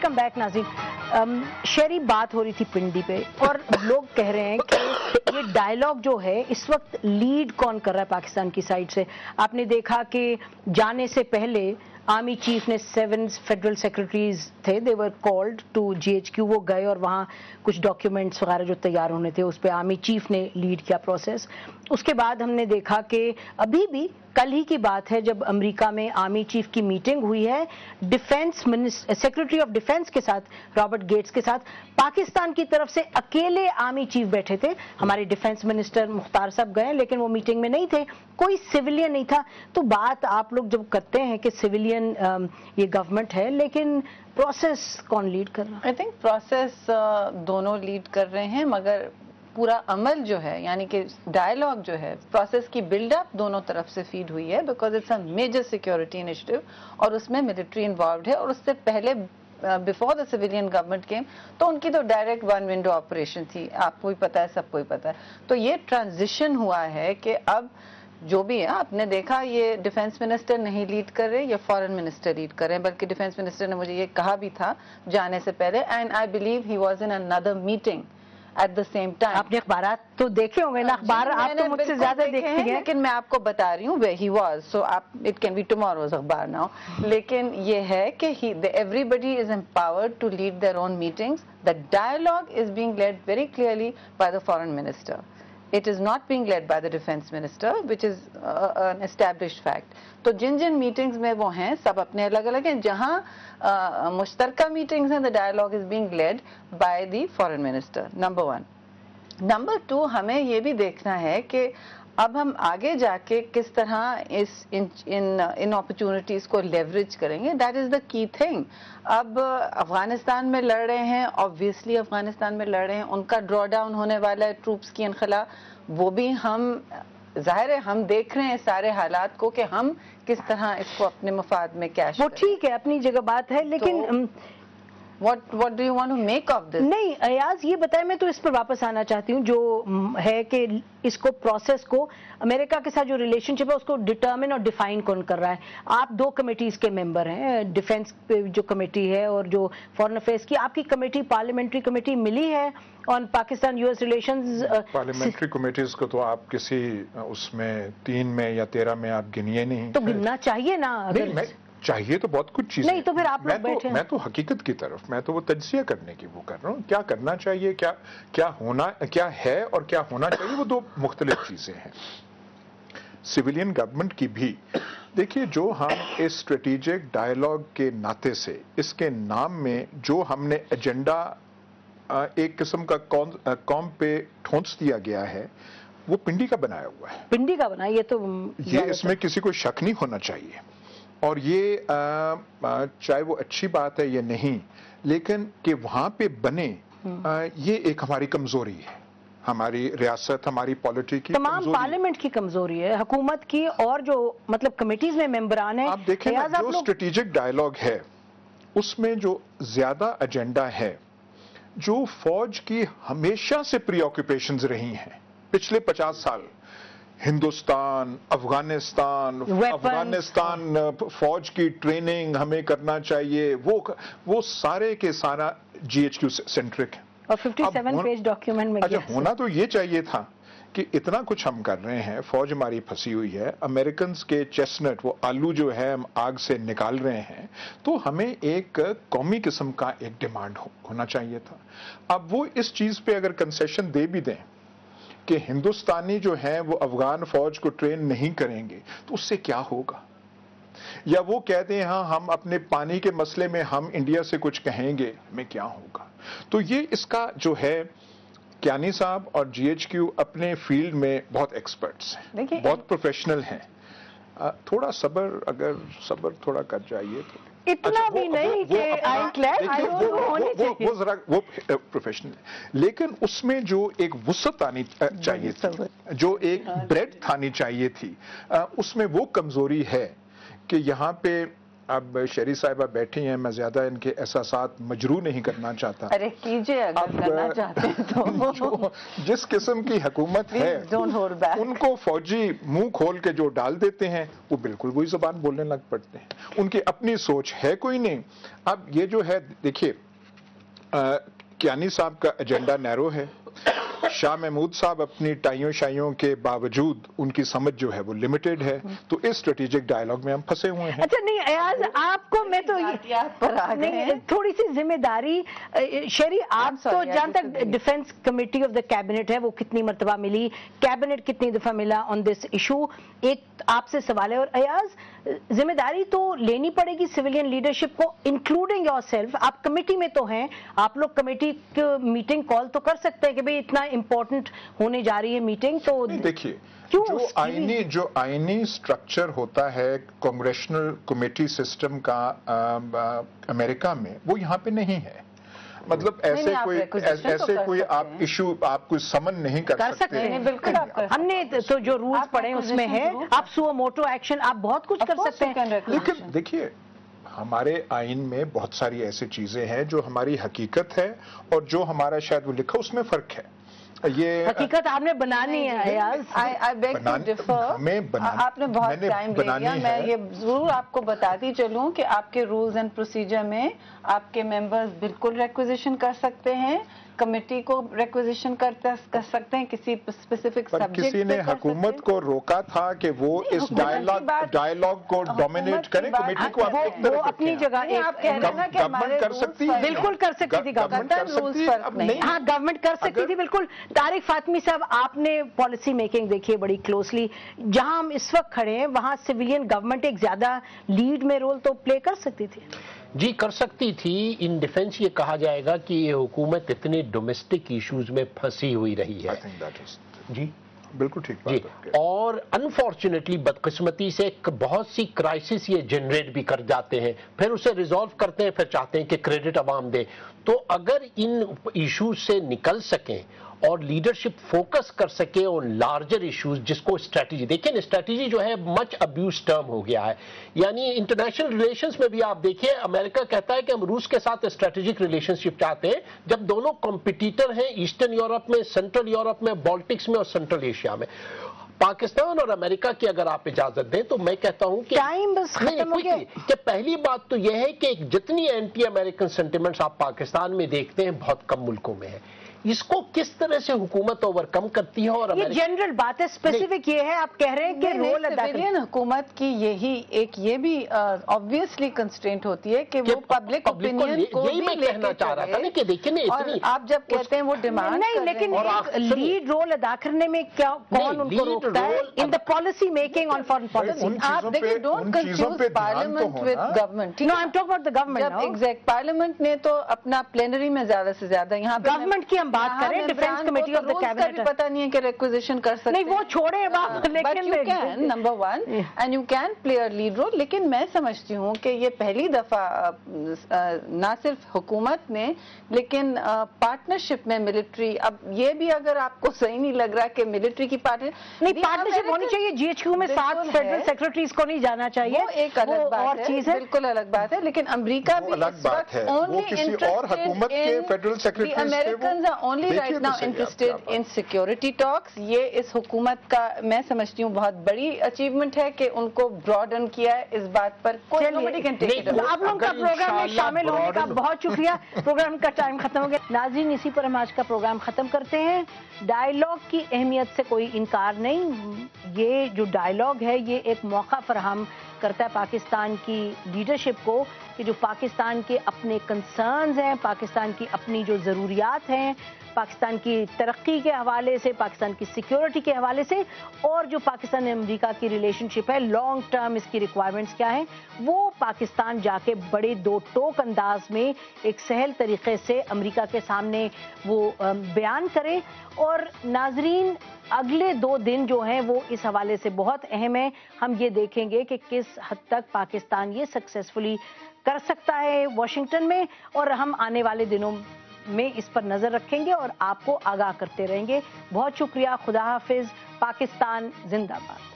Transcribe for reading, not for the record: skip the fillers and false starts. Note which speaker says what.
Speaker 1: Welcome back ناظرین. شہری بات ہو رہی تھی پنڈی پہ اور لوگ کہہ رہے ہیں کہ یہ ڈائیلاگ جو ہے اس وقت لیڈ کون کر رہا ہے پاکستان کی سائڈ سے. آپ نے دیکھا کہ جانے سے پہلے آرمی چیف نے 7 فیڈرل سیکرٹریز تھے, دے ور کالڈ ٹو GHQ, وہ گئے اور وہاں کچھ ڈاکیومنٹس وغیرہ جو تیار ہونے تھے اس پہ آرمی چیف نے لیڈ کیا پروسیس. اس کے بعد ہم نے دیکھا کہ ابھی بھی کل ہی کی بات ہے جب امریکہ میں آرمی چیف کی میٹنگ ہوئی ہے ڈیفنس سیکرٹری آف ڈیفنس کے ساتھ, رابرٹ گیٹس کے ساتھ, پاکستان کی طرف سے اکیلے آرمی چیف بیٹھے تھے. ہمارے ڈیفنس منسٹر مختار صاحب گئے لیکن وہ میٹنگ میں نہیں تھے, کوئی سویلین نہیں تھا. تو بات آپ لوگ جب کرتے ہیں کہ سویلین یہ گورنمنٹ ہے, لیکن پروسیس کون لیڈ کر رہا ہے؟
Speaker 2: آئی تھنک پروسیس دونوں لیڈ کر رہے ہیں, مگر پورا عمل جو ہے یعنی کہ ڈائیلاگ جو ہے, پروسیس کی بلڈ اپ دونوں طرف سے فیڈ ہوئی ہے, because it's a major security initiative اور اس میں ملٹری انوالوڈ ہے. اور اس سے پہلے before the civilian government came تو ان کی تو ڈائریکٹ ون ونڈو آپریشن تھی, آپ کو بھی پتا ہے, سب کو ہی پتا ہے. تو یہ ٹرانزیشن ہوا ہے کہ اب جو بھی ہے, آپ نے دیکھا یہ ڈیفنس منسٹر نہیں لیڈ کر رہے, یہ فارن منسٹر لیڈ کر رہے ہیں, بلکہ ڈیفنس منسٹر نے مجھے یہ کہا بھی تھا جانے سے پہلے, and I believe he was in another meeting at the same time.
Speaker 1: آپ نے اخبارات تو دیکھے ہوں گے نا, اخبار آپ تو مجھ سے زیادہ دیکھتے ہیں,
Speaker 2: لیکن میں آپ کو بتا رہی ہوں where he was, so it can be tomorrow's اخبار now. لیکن یہ ہے کہ everybody is empowered to lead their own meetings. The dialogue is being led very clearly by the foreign minister. It is not being led by the defense minister, which is an established fact. تو جن جن meetings میں وہ ہیں سب اپنے الگ الگ ہیں, جہاں مشترکہ میٹنگز ہیں, the dialogue is being led by the foreign minister. Number 1. Number 2, ہمیں یہ بھی دیکھنا ہے کہ اب ہم آگے جا کے کس طرح ان اپرچونٹیز کو لیوریج کریں گے. دیٹ از دا کی تھنگ. اب افغانستان میں لڑ رہے ہیں, آبویسلی افغانستان میں لڑ رہے ہیں, ان کا ڈرا ڈاؤن ہونے والا ہے ٹروپس کی انخلا, وہ بھی ہم ظاہر ہے ہم دیکھ رہے ہیں سارے حالات کو کہ ہم کس طرح اس کو اپنے مفاد میں کیش
Speaker 1: وہ ٹھیک ہے اپنی جگہ بات ہے, لیکن
Speaker 2: what do you want to make of this?
Speaker 1: نہیں ایاز یہ بتائیں, میں تو اس پر واپس آنا چاہتی ہوں جو ہے کہ اس کو پروسیس کو امریکہ کے ساتھ جو ریلیشن شپ ہے اس کو ڈٹرمن اور ڈیفائن کون کر رہا ہے. آپ 2 کمیٹیز کے ممبر ہیں, ڈیفنس جو کمیٹی ہے اور جو فارن افیئرس کی, آپ کی کمیٹی پارلیمنٹری کمیٹی ملی ہے on Pakistan US relations.
Speaker 3: Parliamentary committees کو تو آپ کسی اس میں 3 میں یا 13 میں آپ گنیے نہیں,
Speaker 1: تو گننا چاہیے نا.
Speaker 3: چاہیے تو بہت کچھ چیزیں,
Speaker 1: نہیں تو پھر آپ لوگ بیٹھے,
Speaker 3: میں تو حقیقت کی طرف, میں تو وہ تجزیہ کرنے کی وہ کر رہا ہوں, کیا کرنا چاہیے, کیا ہونا, کیا ہے اور کیا ہونا چاہیے, وہ 2 مختلف چیزیں ہیں. سویلین گورنمنٹ کی بھی دیکھیے, جو ہم اس اسٹریٹجک ڈائیلاگ کے ناطے سے اس کے نام میں جو ہم نے ایجنڈا ایک قسم کا قوم پہ ٹھونس دیا گیا ہے, وہ پنڈی کا بنایا ہوا ہے.
Speaker 1: پنڈی کا بنا,
Speaker 3: یہ اس میں کسی کو شک نہیں ہونا چاہیے. اور یہ چاہے وہ اچھی بات ہے یا نہیں, لیکن کہ وہاں پہ بنے, یہ ایک ہماری کمزوری ہے, ہماری ریاست, ہماری پالیٹی کی
Speaker 1: تمام پارلیمنٹ کی کمزوری ہے, حکومت کی, اور جو مطلب کمیٹیز میں ممبران ہیں.
Speaker 3: آپ دیکھیں جو اسٹریٹجک ڈائیلاگ ہے اس میں جو زیادہ ایجنڈا ہے, جو فوج کی ہمیشہ سے پری آکوپیشنز رہی ہیں پچھلے 50 سال, ہندوستان, افغانستان فوج کی ٹریننگ ہمیں کرنا چاہیے, وہ سارے کے سارا GHQ سینٹرک ہے.
Speaker 1: اور 57 پیج ڈاکیومنٹ میں
Speaker 3: اچھا, ہونا تو یہ چاہیے تھا کہ اتنا کچھ ہم کر رہے ہیں, فوج ہماری پھنسی ہوئی ہے, امریکنز کے چیسنٹ, وہ آلو جو ہے ہم آگ سے نکال رہے ہیں, تو ہمیں ایک قومی قسم کا ایک ڈیمانڈ ہونا چاہیے تھا. اب وہ اس چیز پہ اگر کنسیشن دے بھی دیں کہ ہندوستانی جو ہیں وہ افغان فوج کو ٹرین نہیں کریں گے, تو اس سے کیا ہوگا, یا وہ کہتے ہیں ہاں ہم اپنے پانی کے مسئلے میں ہم انڈیا سے کچھ کہیں گے, ہمیں کیا ہوگا. تو یہ اس کا جو ہے, کیانی صاحب اور GHQ اپنے فیلڈ میں بہت ایکسپرٹس ہیں, بہت پروفیشنل ہیں. تھوڑا صبر, اگر صبر تھوڑا کر جائیے تو
Speaker 1: اتنا بھی نہیں کہ
Speaker 3: وہ ذرا وہ پروفیشنل ہے, لیکن اس میں جو ایک وسعت آنی چاہیے تھی, جو ایک بریڈتھ آنی چاہیے تھی, اس میں وہ کمزوری ہے کہ یہاں پہ अब शेरी साहिबा बैठी हैं, मैं ज्यादा इनके एहसासात मजरू नहीं करना चाहता।
Speaker 2: अरे कीजिए अगर करना चाहते हैं तो।
Speaker 3: जिस किस्म की हुकूमत है
Speaker 2: don't hold back.
Speaker 3: उनको फौजी मुंह खोल के जो डाल देते हैं वो बिल्कुल वही जुबान बोलने लग पड़ते हैं, उनकी अपनी सोच है कोई नहीं। अब ये जो है देखिए, कियानी साहब का एजेंडा नैरो है, शाह महमूद साहब अपनी टाइयों शाइयों के बावजूद उनकी समझ जो है वो लिमिटेड है, तो इस स्ट्रेटेजिक डायलॉग में हम फंसे हुए हैं।
Speaker 1: अच्छा नहीं अयाज, आपको मैं तो
Speaker 2: पर आ गए
Speaker 1: नहीं, थोड़ी सी जिम्मेदारी शेरी, आप तो जहां तक defence committee of the cabinet है वो कितनी मर्तबा मिली, कैबिनेट कितनी दफा मिला ऑन दिस इशू, एक आपसे सवाल है। और अयाज, जिम्मेदारी तो लेनी पड़ेगी सिविलियन लीडरशिप को, इंक्लूडिंग योरसेल्फ। आप कमेटी में तो हैं, आप लोग कमेटी की मीटिंग कॉल तो कर सकते हैं कि भाई इतना इंपॉर्टेंट होने जा रही है मीटिंग, तो
Speaker 3: देखिए जो आईनी स्ट्रक्चर होता है कांग्रेशनल कमेटी सिस्टम का अमेरिका में, वो यहाँ पे नहीं है। मतलब ऐसे कोई आप इशू आप कोई समन नहीं कर सकते
Speaker 2: हैं। बिल्कुल आप कर,
Speaker 1: हमने तो जो रूल्स पढ़े उसमें है, आप सुओ मोटो एक्शन, आप बहुत कुछ कर सकते हैं।
Speaker 3: लेकिन देखिए, हमारे आइन में बहुत सारी ऐसी चीजें हैं जो हमारी हकीकत है और जो हमारा शायद वो लिखा उसमें फर्क है। ये
Speaker 1: हकीकत आपने बनानी है यार।
Speaker 2: आई बेग टू डिफर, आपने बहुत टाइम ले लिया। मैं ये जरूर आपको बताती चलूं कि आपके रूल्स एंड प्रोसीजर में आपके मेंबर्स बिल्कुल रिक्वेजिशन कर सकते हैं, कमेटी को रिक्वेजिशन कर सकते हैं किसी स्पेसिफिक सब्जेक्ट।
Speaker 3: किसी ने हुकूमत को रोका था कि वो इस डायलॉग को डोमिनेट करे, कमेटी को
Speaker 1: वो अपनी जगह
Speaker 2: आप कह रहे हैं ना कि
Speaker 3: गवर्नमेंट कर सकती है,
Speaker 1: बिल्कुल कर सकती थी गवर्नमेंट, हाँ गवर्नमेंट कर सकती थी बिल्कुल। तारिक फातमी साहब, आपने पॉलिसी मेकिंग देखी है बड़ी क्लोजली, जहां हम इस वक्त खड़े हैं वहां सिविलियन गवर्नमेंट एक ज्यादा लीड में रोल तो प्ले कर सकती थी।
Speaker 4: जी कर सकती थी। इन डिफेंस ये कहा जाएगा कि ये हुकूमत इतने डोमेस्टिक इश्यूज में फंसी हुई रही है। जी
Speaker 3: बिल्कुल ठीक बात
Speaker 4: जी, और अनफॉर्चुनेटली बदकिस्मती से बहुत सी क्राइसिस ये जनरेट भी कर जाते हैं, फिर उसे रिजॉल्व करते हैं, फिर चाहते हैं कि क्रेडिट अवाम दे। तो अगर इन इश्यूज से निकल सकें और लीडरशिप फोकस कर सके ऑन लार्जर इश्यूज, जिसको स्ट्रेटजी, देखिए स्ट्रेटजी जो है मच अब्यूज टर्म हो गया है। यानी इंटरनेशनल रिलेशंस में भी आप देखिए, अमेरिका कहता है कि हम रूस के साथ स्ट्रेटेजिक रिलेशनशिप चाहते हैं, जब दोनों कॉम्पिटिटर हैं ईस्टर्न यूरोप में, सेंट्रल यूरोप में, बाल्टिक्स में और सेंट्रल एशिया में। पाकिस्तान और अमेरिका की अगर आप इजाजत दें तो मैं कहता हूं कि
Speaker 1: टाइम बस खत्म हो गया
Speaker 4: कि पहली बात तो यह है कि जितनी एंटी अमेरिकन सेंटिमेंट्स आप पाकिस्तान में देखते हैं बहुत कम मुल्कों में है। इसको किस तरह से हुकूमत ओवरकम करती है? और
Speaker 1: ये जनरल बात है, स्पेसिफिक ये है, आप कह रहे हैं कि रोल अदा
Speaker 2: सिविलियन हुकूमत की यही एक ये भी ऑब्वियसली कंस्ट्रेंट होती है कि वो पब्लिक ओपिनियन को भी
Speaker 4: मैं कहना चाह रहा था ना कि देखिए इतनी
Speaker 2: आप जब कहते हैं वो डिमांड
Speaker 1: नहीं, लेकिन लीड रोल अदा करने में क्या कौन उनको रोकता है in the policy making on foreign policy?
Speaker 2: आप देखिए, don't confuse parliament with government.
Speaker 1: No, I am talking about the government.
Speaker 2: Exact, parliament ने तो अपना प्लेनरी में ज्यादा से ज्यादा यहाँ
Speaker 1: गवर्नमेंट की बात करें, defence committee of the cabinet
Speaker 2: पता नहीं है कि रिक्वेजिशन कर सकते
Speaker 1: नहीं, वो छोड़े बात, लेकिन
Speaker 2: you can number one and you can play a lead role. लेकिन मैं समझती हूँ कि ये पहली दफा ना सिर्फ हुकूमत ने लेकिन पार्टनरशिप में मिलिट्री, अब ये भी अगर आपको सही नहीं लग रहा कि मिलिट्री की
Speaker 1: पार्टनरशिप होनी चाहिए। जीएचक्यू में 7 फेडरल सेक्रेटरीज को नहीं जाना चाहिए,
Speaker 2: वो एक अलग बात है,
Speaker 1: चीज है,
Speaker 2: बिल्कुल अलग बात है। लेकिन अमेरिका भी
Speaker 3: अलग बात है, वो किसी और हुकूमत के federal secretary,
Speaker 2: American are only right now interested in security talks. ये इस हुकूमत का मैं समझती हूँ बहुत बड़ी अचीवमेंट है कि उनको ब्रॉडन किया है। इस बात पर कोई
Speaker 1: आप लोगों का प्रोग्राम में शामिल होने का बहुत शुक्रिया। प्रोग्राम का टाइम खत्म हो गया। नाज़रीन, इसी पर हम आज का प्रोग्राम खत्म करते हैं। डायलॉग की अहमियत से कोई इनकार नहीं, ये जो डायलॉग है ये एक मौका फराहम करता है पाकिस्तान की लीडरशिप को कि जो पाकिस्तान के अपने कंसर्न्स हैं, पाकिस्तान की अपनी जो ज़रूरियात हैं, पाकिस्तान की तरक्की के हवाले से, पाकिस्तान की सिक्योरिटी के हवाले से, और जो पाकिस्तान और अमेरिका की रिलेशनशिप है, लॉन्ग टर्म इसकी रिक्वायरमेंट्स क्या हैं, वो पाकिस्तान जाके बड़े दो टोक अंदाज में एक सहल तरीके से अमेरिका के सामने वो बयान करे। और नाजरीन, अगले 2 दिन जो हैं वो इस हवाले से बहुत अहम है। हम ये देखेंगे कि किस हद तक पाकिस्तान ये सक्सेसफुली कर सकता है वाशिंगटन में, और हम आने वाले दिनों में इस पर नजर रखेंगे और आपको आगाह करते रहेंगे। बहुत शुक्रिया। खुदा हाफिज। पाकिस्तान जिंदाबाद।